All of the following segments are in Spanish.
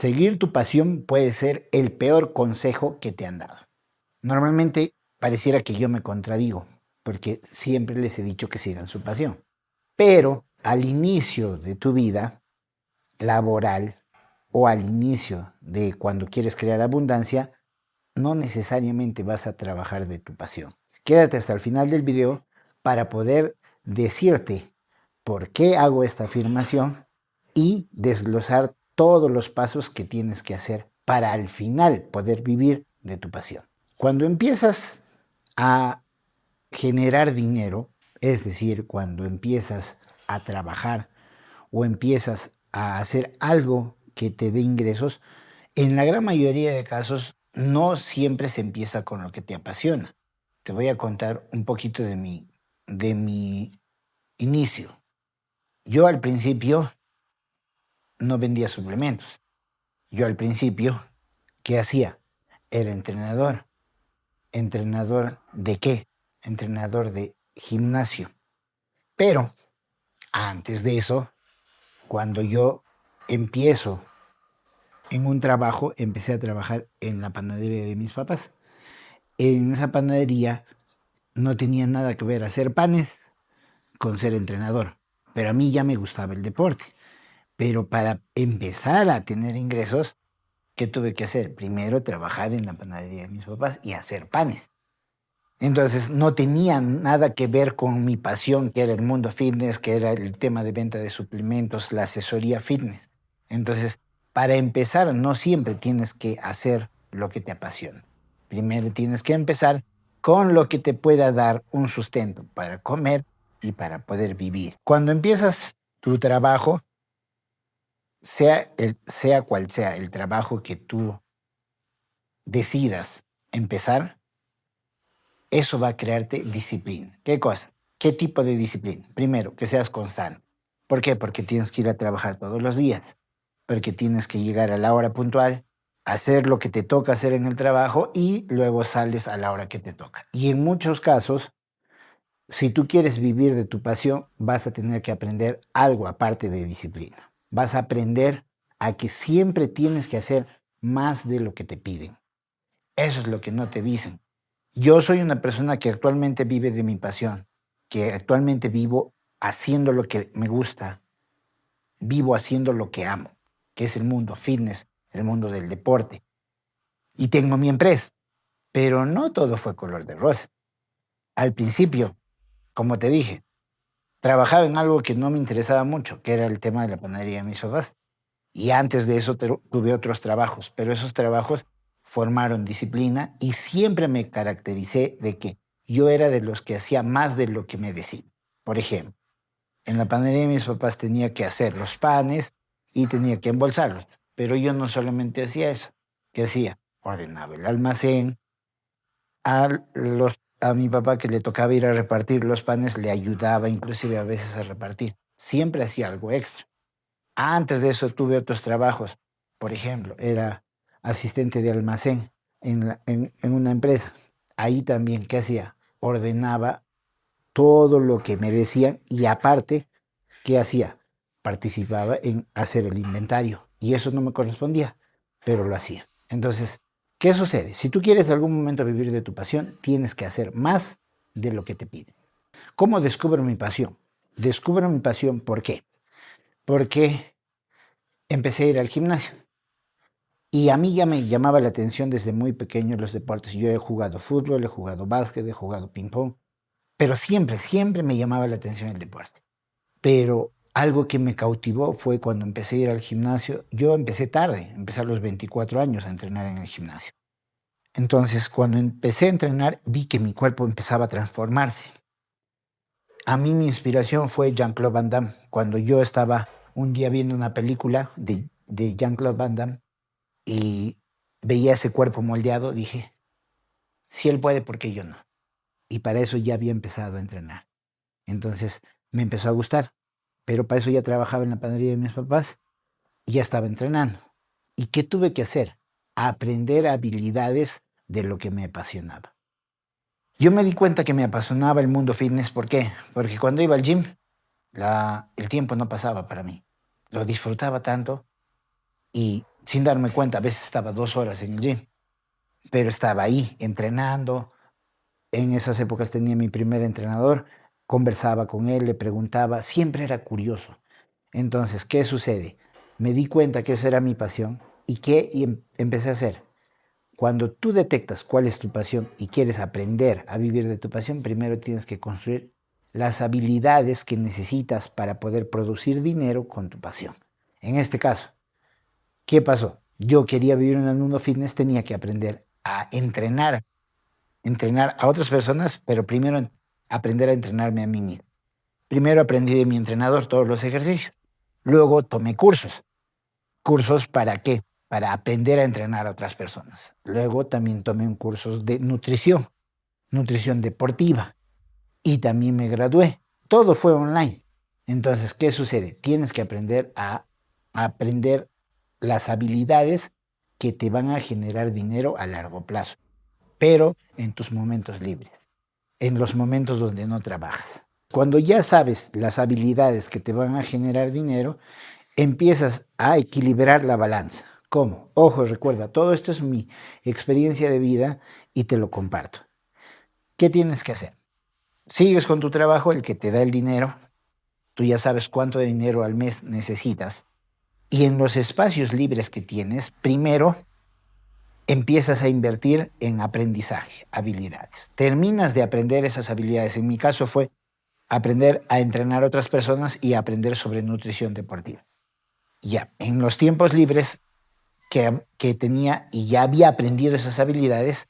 Seguir tu pasión puede ser el peor consejo que te han dado. Normalmente pareciera que yo me contradigo, porque siempre les he dicho que sigan su pasión. Pero al inicio de tu vida laboral o al inicio de cuando quieres crear abundancia, no necesariamente vas a trabajar de tu pasión. Quédate hasta el final del video para poder decirte por qué hago esta afirmación y desglosar todos los pasos que tienes que hacer para al final poder vivir de tu pasión. Cuando empiezas a generar dinero, es decir, cuando empiezas a trabajar o empiezas a hacer algo que te dé ingresos, en la gran mayoría de casos no siempre se empieza con lo que te apasiona. Te voy a contar un poquito de mi inicio. Yo al principio no vendía suplementos. Yo al principio, ¿qué hacía? Era entrenador. ¿Entrenador de qué? Entrenador de gimnasio. Pero antes de eso, cuando yo empiezo en un trabajo, empecé a trabajar en la panadería de mis papás. En esa panadería no tenía nada que ver hacer panes con ser entrenador, pero a mí ya me gustaba el deporte. Pero para empezar a tener ingresos, ¿qué tuve que hacer? Primero trabajar en la panadería de mis papás y hacer panes. Entonces no tenía nada que ver con mi pasión, que era el mundo fitness, que era el tema de venta de suplementos, la asesoría fitness. Entonces, para empezar, no siempre tienes que hacer lo que te apasiona. Primero tienes que empezar con lo que te pueda dar un sustento para comer y para poder vivir. Cuando empiezas tu trabajo, sea cual sea el trabajo que tú decidas empezar, eso va a crearte disciplina. ¿Qué cosa? ¿Qué tipo de disciplina? Primero, que seas constante. ¿Por qué? Porque tienes que ir a trabajar todos los días, porque tienes que llegar a la hora puntual, hacer lo que te toca hacer en el trabajo y luego sales a la hora que te toca. Y en muchos casos, si tú quieres vivir de tu pasión, vas a tener que aprender algo aparte de disciplina. Vas a aprender a que siempre tienes que hacer más de lo que te piden. Eso es lo que no te dicen. Yo soy una persona que actualmente vive de mi pasión, que actualmente vivo haciendo lo que me gusta, vivo haciendo lo que amo, que es el mundo fitness, el mundo del deporte. Y tengo mi empresa, pero no todo fue color de rosa. Al principio, como te dije, trabajaba en algo que no me interesaba mucho, que era el tema de la panadería de mis papás. Y antes de eso tuve otros trabajos, pero esos trabajos formaron disciplina y siempre me caractericé de que yo era de los que hacía más de lo que me decían. Por ejemplo, en la panadería de mis papás tenía que hacer los panes y tenía que embolsarlos, pero yo no solamente hacía eso. ¿Qué hacía? Ordenaba el almacén, a mi papá que le tocaba ir a repartir los panes, le ayudaba inclusive a veces a repartir. Siempre hacía algo extra. Antes de eso tuve otros trabajos. Por ejemplo, era asistente de almacén en una empresa. Ahí también, ¿qué hacía? Ordenaba todo lo que me decían y aparte, ¿qué hacía? Participaba en hacer el inventario. Y eso no me correspondía, pero lo hacía. Entonces, ¿qué sucede? Si tú quieres en algún momento vivir de tu pasión, tienes que hacer más de lo que te piden. ¿Cómo descubro mi pasión? Descubro mi pasión, ¿por qué? Porque empecé a ir al gimnasio. Y a mí ya me llamaba la atención desde muy pequeño los deportes. Yo he jugado fútbol, he jugado básquet, he jugado ping-pong, pero siempre me llamaba la atención el deporte. Pero algo que me cautivó fue cuando empecé a ir al gimnasio. Yo empecé tarde, empecé a los 24 años a entrenar en el gimnasio. Entonces, cuando empecé a entrenar, vi que mi cuerpo empezaba a transformarse. A mí mi inspiración fue Jean-Claude Van Damme. Cuando yo estaba un día viendo una película de Jean-Claude Van Damme, y veía ese cuerpo moldeado, dije, si él puede, ¿por qué yo no? Y para eso ya había empezado a entrenar. Entonces me empezó a gustar, pero para eso ya trabajaba en la panadería de mis papás y ya estaba entrenando. ¿Y qué tuve que hacer? Aprender habilidades de lo que me apasionaba. Yo me di cuenta que me apasionaba el mundo fitness, ¿por qué? Porque cuando iba al gym, el tiempo no pasaba para mí. Lo disfrutaba tanto y sin darme cuenta. A veces estaba 2 horas en el gym, pero estaba ahí entrenando. En esas épocas tenía mi primer entrenador, conversaba con él, le preguntaba, siempre era curioso. Entonces, ¿qué sucede? Me di cuenta que esa era mi pasión y empecé a hacer. Cuando tú detectas cuál es tu pasión y quieres aprender a vivir de tu pasión, primero tienes que construir las habilidades que necesitas para poder producir dinero con tu pasión. En este caso, ¿qué pasó? Yo quería vivir en el mundo fitness, tenía que aprender a entrenar a otras personas, pero primero aprender a entrenarme a mí mismo. Primero aprendí de mi entrenador todos los ejercicios. Luego tomé cursos. ¿Cursos para qué? Para aprender a entrenar a otras personas. Luego también tomé un curso de nutrición, nutrición deportiva, y también me gradué. Todo fue online. Entonces, ¿qué sucede? Tienes que a aprender las habilidades que te van a generar dinero a largo plazo, pero en tus momentos libres, en los momentos donde no trabajas. Cuando ya sabes las habilidades que te van a generar dinero, empiezas a equilibrar la balanza. ¿Cómo? Ojo, recuerda, todo esto es mi experiencia de vida y te lo comparto. ¿Qué tienes que hacer? Sigues con tu trabajo, el que te da el dinero, tú ya sabes cuánto de dinero al mes necesitas, y en los espacios libres que tienes, primero empiezas a invertir en aprendizaje, habilidades. Terminas de aprender esas habilidades. En mi caso fue aprender a entrenar a otras personas y aprender sobre nutrición deportiva. Ya, en los tiempos libres que tenía y ya había aprendido esas habilidades,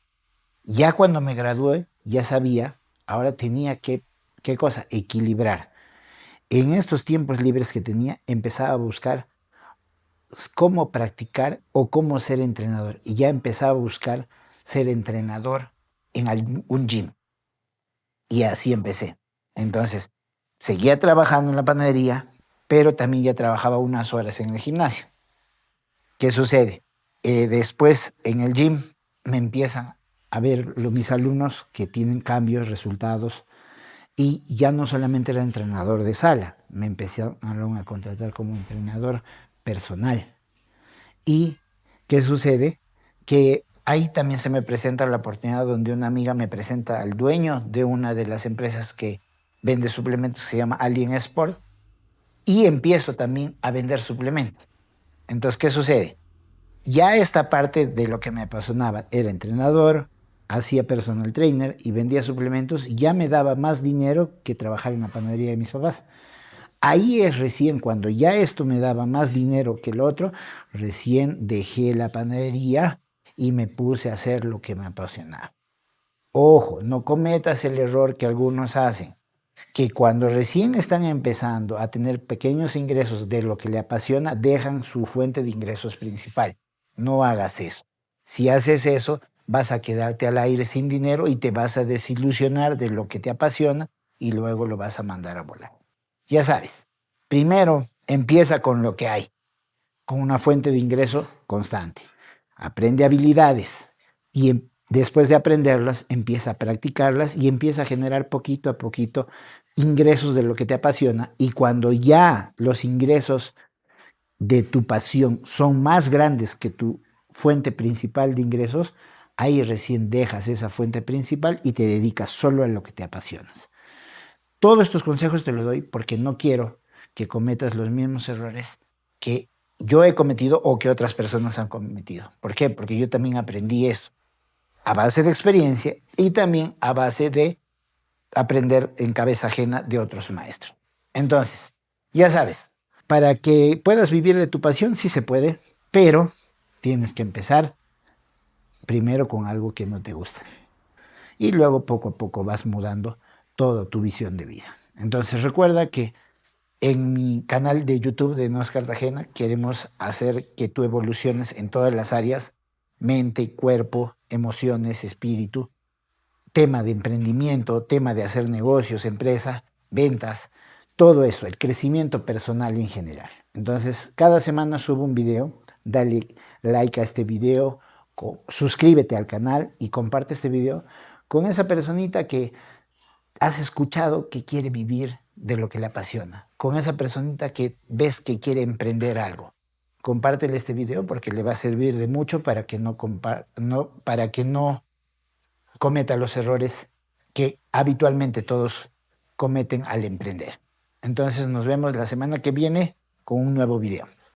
ya cuando me gradué, ya sabía, ahora tenía que, ¿qué cosa? Equilibrar. En estos tiempos libres que tenía, empezaba a buscar cómo practicar o cómo ser entrenador. Y ya empezaba a buscar ser entrenador en un gym. Y así empecé. Entonces, seguía trabajando en la panadería, pero también ya trabajaba unas horas en el gimnasio. ¿Qué sucede? Después en el gym me empiezan a ver mis alumnos que tienen cambios, resultados, y ya no solamente era entrenador de sala, me empezaron a contratar como entrenador personal. ¿Y qué sucede? Que ahí también se me presenta la oportunidad donde una amiga me presenta al dueño de una de las empresas que vende suplementos, que se llama Alien Sport, y empiezo también a vender suplementos. Entonces, ¿qué sucede? Ya esta parte de lo que me apasionaba, era entrenador, hacía personal trainer y vendía suplementos, y ya me daba más dinero que trabajar en la panadería de mis papás. Ahí es recién cuando ya esto me daba más dinero que el otro, recién dejé la panadería y me puse a hacer lo que me apasionaba. Ojo, no cometas el error que algunos hacen, que cuando recién están empezando a tener pequeños ingresos de lo que le apasiona, dejan su fuente de ingresos principal. No hagas eso. Si haces eso, vas a quedarte al aire sin dinero y te vas a desilusionar de lo que te apasiona y luego lo vas a mandar a volar. Ya sabes, primero empieza con lo que hay, con una fuente de ingreso constante. Aprende habilidades y después de aprenderlas, empieza a practicarlas y empieza a generar poquito a poquito ingresos de lo que te apasiona. Y cuando ya los ingresos de tu pasión son más grandes que tu fuente principal de ingresos, ahí recién dejas esa fuente principal y te dedicas solo a lo que te apasionas. Todos estos consejos te los doy porque no quiero que cometas los mismos errores que yo he cometido o que otras personas han cometido. ¿Por qué? Porque yo también aprendí esto a base de experiencia y también a base de aprender en cabeza ajena de otros maestros. Entonces, ya sabes, para que puedas vivir de tu pasión, sí se puede, pero tienes que empezar primero con algo que no te gusta. Y luego poco a poco vas mudando toda tu visión de vida. Entonces recuerda que en mi canal de YouTube de Nos Cartagena queremos hacer que tú evoluciones en todas las áreas, mente, cuerpo, emociones, espíritu, tema de emprendimiento, tema de hacer negocios, empresa, ventas, todo eso, el crecimiento personal en general. Entonces, cada semana subo un video, dale like a este video, suscríbete al canal y comparte este video con esa personita que has escuchado que quiere vivir de lo que le apasiona, con esa personita que ves que quiere emprender algo, compártele este video porque le va a servir de mucho para que para que no cometa los errores que habitualmente todos cometen al emprender. Entonces nos vemos la semana que viene con un nuevo video.